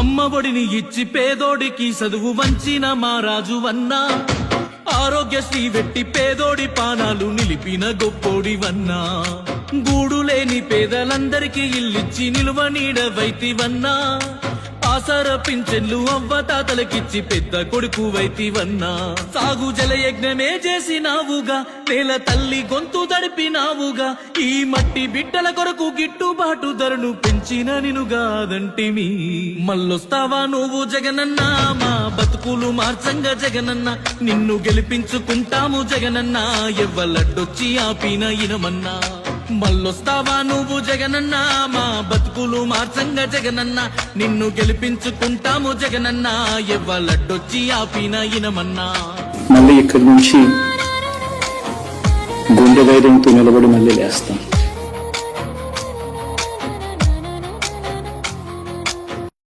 అమ్మ ఒడిని ఇచ్చి పేదోడికి చదువు వంచిన మా రాజువన్నా, ఆరోగ్యశ్రీ వెట్టి పేదోడి పానాలు నిలిపిన గొప్పోడివన్నా, గూడు లేని పేదలందరికీ ఇల్లిచ్చి నిలువ నీడవైతివన్నా, ఆసర పింఛన్లు అవ్వ తాతలకిచ్చి పెద్ద కొడుకు వైతివన్నా, సాగు జలయజ్ఞమే చేసినావుగా, నేల తల్లి గొంతు దడిపినావుగా, ఈ మట్టి బిడ్డల కొరకు గిట్టుబాటు ధరను పెంచిన నినుగాదంటిమి. మళ్ళొస్తావా నువ్వు జగనన్న, మా బతుకులు మార్చంగా జగనన్న, నిన్ను గెలిపించుకుంటాము జగనన్న, ఎవ్వలడ్డొచ్చి ఆపిన ఇనమన్నా. మళ్ళొస్తావా నువ్వు జగనన్న, మా బతుకులు మార్చంగా జగనన్న, నిన్ను గెలిపించుకుంటాము జగనన్న, ఎవ్వలడ్డొచ్చి ఆపిన ఇనమన్నా. మళ్ళీ ఇక్కడి నుంచి గుండె ధైర్యంతో నిలబడి మళ్ళీ లేస్తాం.